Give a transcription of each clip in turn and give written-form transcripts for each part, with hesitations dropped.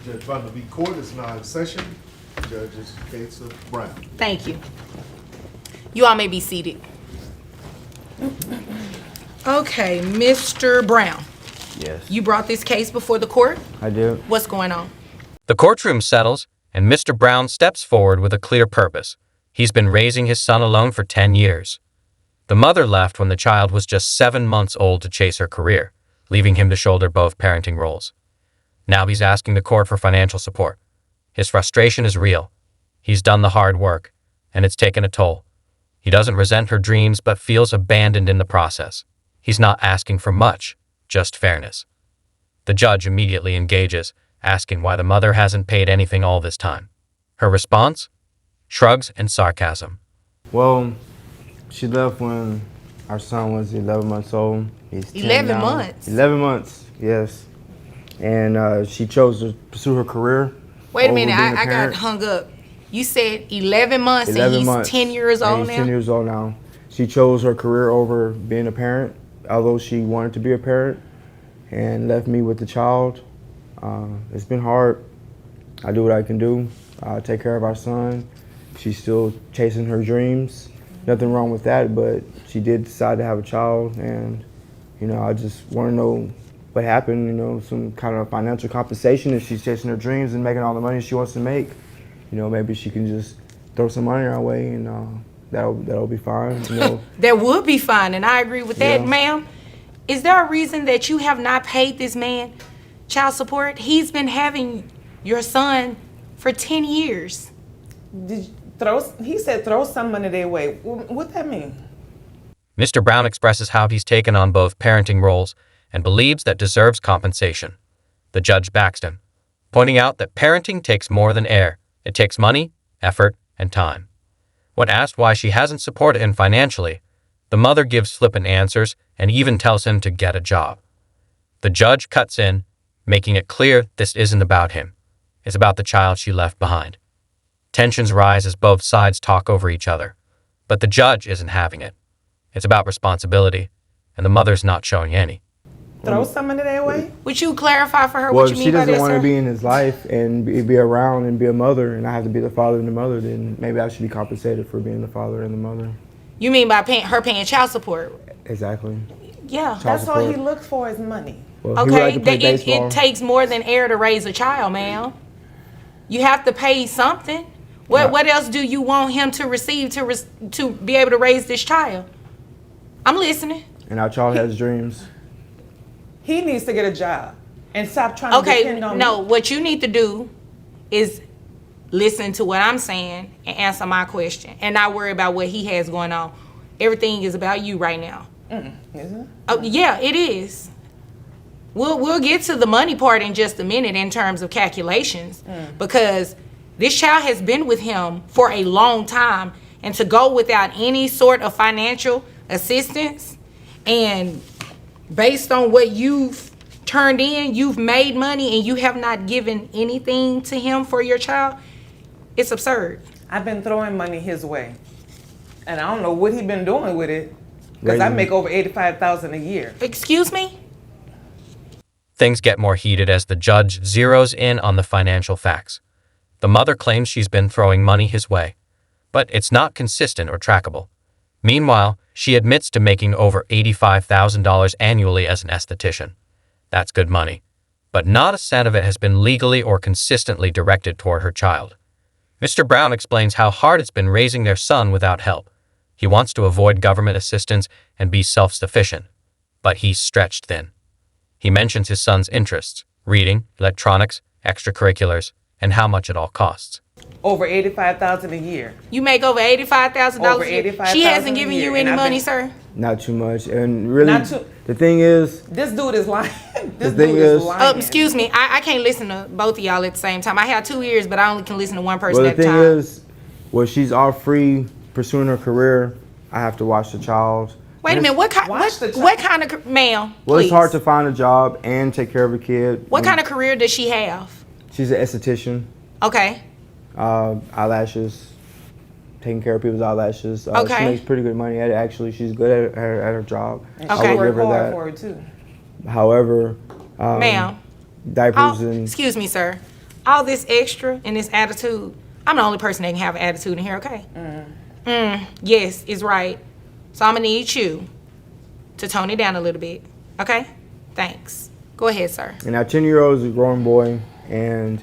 Judge Butler v. Court is now in session. Judges Gates of Brown. Thank you. You all may be seated. Okay, Mr. Brown. Yes. You brought this case before the court? I do. What's going on? The courtroom settles, and Mr. Brown steps forward with a clear purpose. He's been raising his son alone for 10 years. The mother left when the child was just 7 months old to chase her career, leaving him to shoulder both parenting roles. Now he's asking the court for financial support. His frustration is real. He's done the hard work, and it's taken a toll. He doesn't resent her dreams, but feels abandoned in the process. He's not asking for much, just fairness. The judge immediately engages, asking why the mother hasn't paid anything all this time. Her response? Shrugs and sarcasm. Well, she left when our son was 11 months old. He's 10 11 now. months? 11 months, yes. And she chose to pursue her career. Wait a over minute, being a I got parent. hung up. You said 11 months 11 and he's months. 10 years And old he's now? 10 years old now. She chose her career over being a parent, although she wanted to be a parent, and left me with the child. It's been hard. I do what I can do. I take care of our son. She's still chasing her dreams. Nothing wrong with that, but she did decide to have a child, and I just want to know what happened, some kind of financial compensation if she's chasing her dreams and making all the money she wants to make. Maybe she can just throw some money our way, and that'll be fine. That would be fine, and I agree with that, Yeah. ma'am. Is there a reason that you have not paid this man child support? He's been having your son for 10 years. He said throw some money their way. What that mean? Mr. Brown expresses how he's taken on both parenting roles and believes that deserves compensation. The judge backs him, pointing out that parenting takes more than air. It takes money, effort, and time. When asked why she hasn't supported him financially, the mother gives flippant answers and even tells him to get a job. The judge cuts in, making it clear this isn't about him. It's about the child she left behind. Tensions rise as both sides talk over each other, but the judge isn't having it. It's about responsibility, and the mother's not showing any. Throw some money their way? Would you clarify for her Well, what you if she mean by doesn't that, want sir? to be in his life and be around and be a mother, and I have to be the father and the mother, then maybe I should be compensated for being the father and the mother. You mean by her paying child support? Exactly. Yeah. That's all he support. looks for is money. Well, he would like Okay, to play baseball. it takes more than air to raise a child, ma'am. You have to pay something. What else do you want him to receive to be able to raise this child? I'm listening. And our child has dreams. He needs to get a job and stop trying to Okay, depend on no, me. what you need to do is listen to what I'm saying and answer my question and not worry about what he has going on. Everything is about you right now. Isn't it? Oh, yeah, it is. We'll get to the money part in just a minute in terms of calculations because this child has been with him for a long time, and to go without any sort of financial assistance, and based on what you've turned in, you've made money and you have not given anything to him for your child, it's absurd. I've been throwing money his way, and I don't know what he's been doing with it because I Raising- make over $85,000 a year. Excuse me? Things get more heated as the judge zeroes in on the financial facts. The mother claims she's been throwing money his way, but it's not consistent or trackable. Meanwhile, she admits to making over $85,000 annually as an esthetician. That's good money, but not a cent of it has been legally or consistently directed toward her child. Mr. Brown explains how hard it's been raising their son without help. He wants to avoid government assistance and be self-sufficient, but he's stretched thin. He mentions his son's interests, reading, electronics, extracurriculars, and how much it all costs. Over $85,000 a year. You make over $85,000 Over a year. $85,000 She hasn't a given year, you and any I've money, been- sir? Not too much. And really, Not too- the thing is, This dude is lying. This The thing dude is is- lying. Excuse me, I can't listen to both of y'all at the same time. I have 2 ears, but I only can listen to one person well, the at a thing time. is, she's all free pursuing her career. I have to watch the child. Wait a And minute, Watch the child. what kind of, ma'am, Well, please. it's hard to find a job and take care of a kid. What kind of career does she have? She's an esthetician. Okay, Eyelashes, taking care of people's eyelashes. Okay. She makes pretty good money at it, actually. She's good at her job. And Okay. she I will give worked her hard that. for it too. However, ma'am. diapers and Excuse me, sir. all this extra and this attitude, I'm the only person that can have an attitude in here, okay? Yes, it's right. So I'm gonna need you to tone it down a little bit, okay? Thanks. Go ahead, sir. And our 10-year-old is a growing boy, and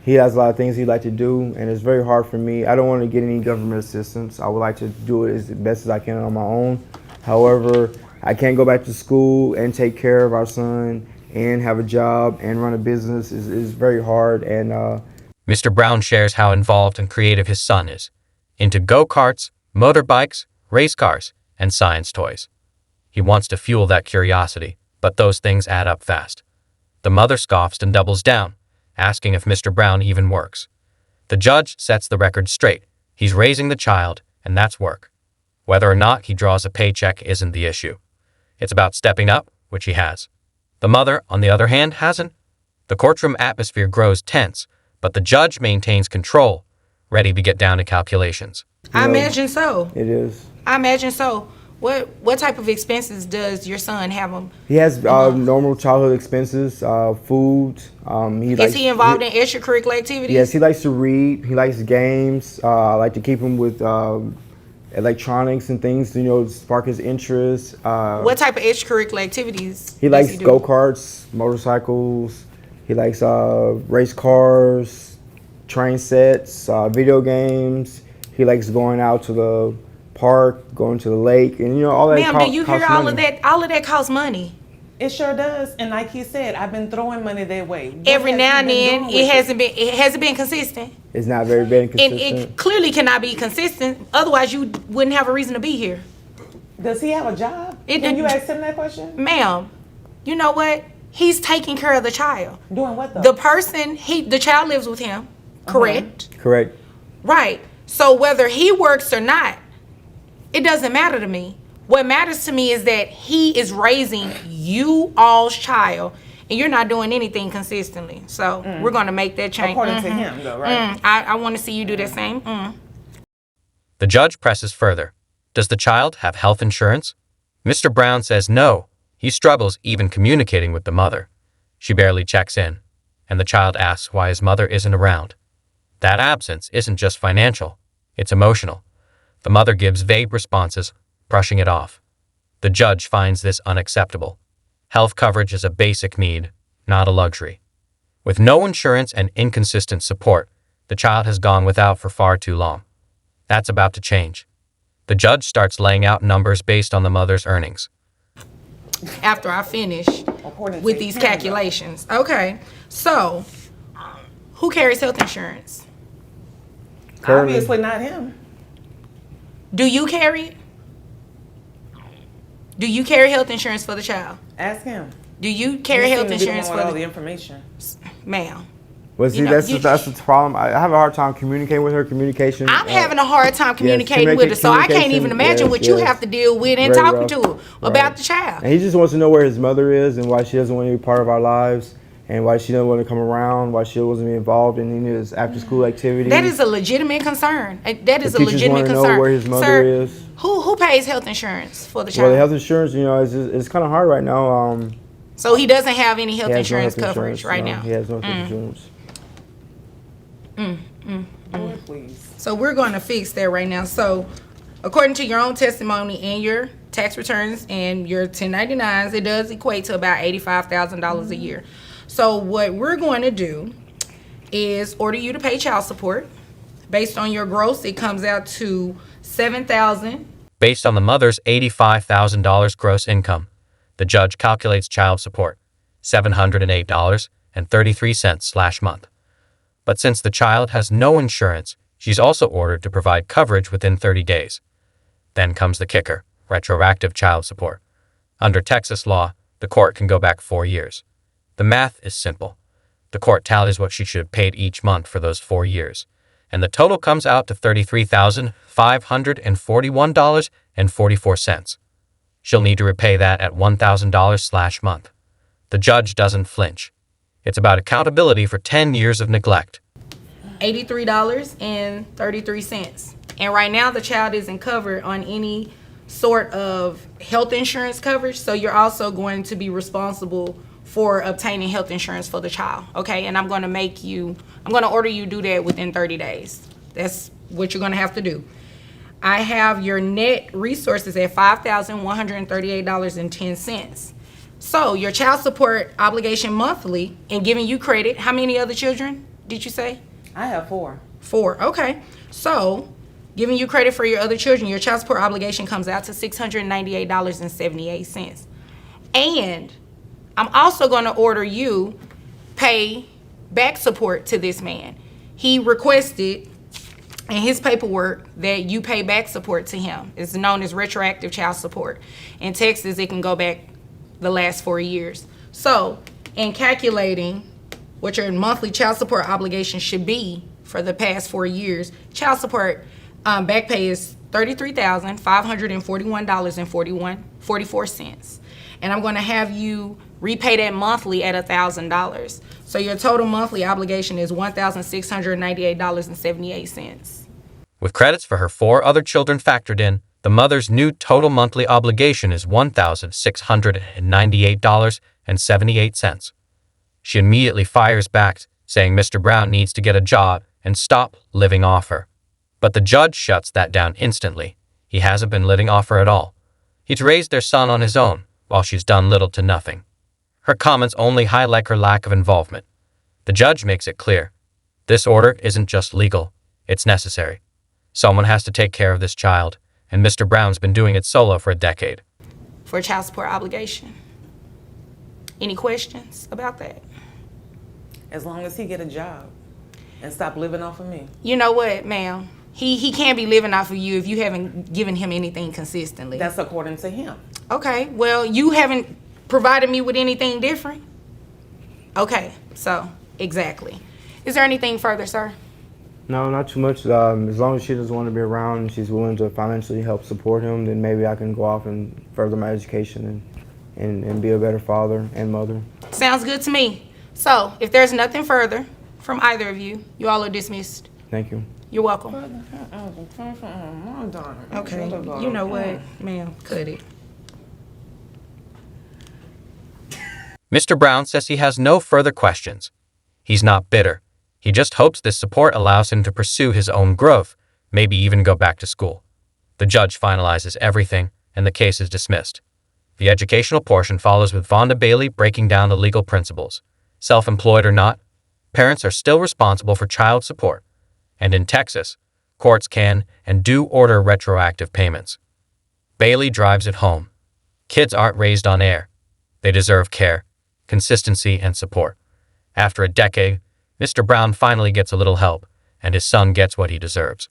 he has a lot of things he'd like to do, and it's very hard for me. I don't want to get any government assistance. I would like to do it as best as I can on my own. However, I can't go back to school and take care of our son and have a job and run a business. Is very hard. And Mr. Brown shares how involved and creative his son is, into go-karts, motorbikes, race cars, and science toys. He wants to fuel that curiosity, but those things add up fast. The mother scoffs and doubles down, asking if Mr. Brown even works. The judge sets the record straight. He's raising the child, and that's work. Whether or not he draws a paycheck isn't the issue. It's about stepping up, which he has. The mother, on the other hand, hasn't. The courtroom atmosphere grows tense, but the judge maintains control, ready to get down to calculations. I imagine so. it is. I imagine so. What type of expenses does your son have him? He has normal childhood expenses, food. Is he involved in extracurricular activities? Yes, he likes to read. He likes games. I like to keep him with electronics and things to, spark his interest. What type of extracurricular activities? He does likes he do? go-karts, motorcycles. He likes race cars, train sets, video games. He likes going out to the park, going to the lake, and all that. Ma'am, do you hear all of that? All of that costs money. It sure does. And like he said, I've been throwing money their way. What Every has now he and been then, doing it hasn't been consistent, It's not very and consistent. it clearly cannot be consistent. Otherwise, you wouldn't have a reason to be here, Does he have a job? It- Can you ask him that question? ma'am. You know what? He's taking care of the child. Doing what though? The child lives with him, correct? Correct. Right. So whether he works or not, it doesn't matter to me. What matters to me is that he is raising you all's child, and you're not doing anything consistently. So we're going to make that change. According to him, though, right? I want to see you do the same. The judge presses further. Does the child have health insurance? Mr. Brown says no. He struggles even communicating with the mother. She barely checks in, and the child asks why his mother isn't around. That absence isn't just financial, it's emotional. The mother gives vague responses, brushing it off. The judge finds this unacceptable. Health coverage is a basic need, not a luxury. With no insurance and inconsistent support, the child has gone without for far too long. That's about to change. The judge starts laying out numbers based on the mother's earnings. After I finish According with to these him, though. calculations. Okay. So, who carries health insurance? Currently. Obviously not him. Do you carry it? Do you carry health insurance for the child? Ask him. Do you carry You health seem to be the insurance one for with all the the information. ma'am? Well, see, You know, that's the problem. I have a hard time communicating with her. Communication. I'm having a hard time communicating with her, so I can't even imagine what you have to deal with in Very talking rough. to her about the child. And he just wants to know where his mother is and why she doesn't want to be part of our lives and why she doesn't want to come around, why she wasn't involved in any of his after-school activities. That is a legitimate concern. That is a teachers legitimate wanna know concern. where his mother Sir, is. Who pays health insurance for the child? Well, the health insurance, it's kind of hard right now. So he doesn't have any health He has no insurance health coverage insurance, right no, now. He has no health insurance. Lord, please. So we're going to fix that right now. So according to your own testimony and your tax returns and your 1099s, it does equate to about $85,000 a year. So what we're going to do is order you to pay child support. Based on your gross, it comes out to $7,000. Based on the mother's $85,000 gross income, the judge calculates child support, $708.33/month. But since the child has no insurance, she's also ordered to provide coverage within 30 days. Then comes the kicker, retroactive child support. Under Texas law, the court can go back 4 years. The math is simple. The court tallies what she should have paid each month for those 4 years, and the total comes out to $33,541.44. She'll need to repay that at $1,000/month. The judge doesn't flinch. It's about accountability for 10 years of neglect. $83.33. And right now the child isn't covered on any sort of health insurance coverage, so you're also going to be responsible for obtaining health insurance for the child, okay? And I'm going to order you do that within 30 days. That's what you're going to have to do. I have your net resources at $5,138.10. So your child support obligation monthly, and giving you credit, how many other children did you say? I have 4. 4, okay. So giving you credit for your other children, your child support obligation comes out to $698.78. And I'm also going to order you pay back support to this man. He requested in his paperwork that you pay back support to him. It's known as retroactive child support. In Texas, it can go back the last 4 years. So in calculating what your monthly child support obligation should be for the past 4 years, child support back pay is $33,541.44. And I'm going to have you repay that monthly at $1,000. So your total monthly obligation is $1,698.78. With credits for her 4 other children factored in, the mother's new total monthly obligation is $1,698.78. She immediately fires back, saying Mr. Brown needs to get a job and stop living off her. But the judge shuts that down instantly. He hasn't been living off her at all. He's raised their son on his own, while she's done little to nothing. Her comments only highlight her lack of involvement. The judge makes it clear. This order isn't just legal, it's necessary. Someone has to take care of this child, and Mr. Brown's been doing it solo for a decade. For child support obligation. Any questions about that? As long as he get a job and stop living off of me. You know what, ma'am? He can't be living off of you if you haven't given him anything consistently. That's according to him. Okay, well, you haven't provided me with anything different. Okay, so, exactly. Is there anything further, sir? No, not too much. As long as she doesn't want to be around and she's willing to financially help support him, then maybe I can go off and further my education and be a better father and mother. Sounds good to me. So, if there's nothing further from either of you, you all are dismissed. Thank you. You're welcome. I'm done. Okay, you know what, ma'am, cut it. Mr. Brown says he has no further questions. He's not bitter. He just hopes this support allows him to pursue his own growth, maybe even go back to school. The judge finalizes everything, and the case is dismissed. The educational portion follows with Vonda Bailey breaking down the legal principles. Self-employed or not, parents are still responsible for child support. And in Texas, courts can and do order retroactive payments. Bailey drives it home. Kids aren't raised on air. They deserve care, consistency, and support. After a decade, Mr. Brown finally gets a little help, and his son gets what he deserves.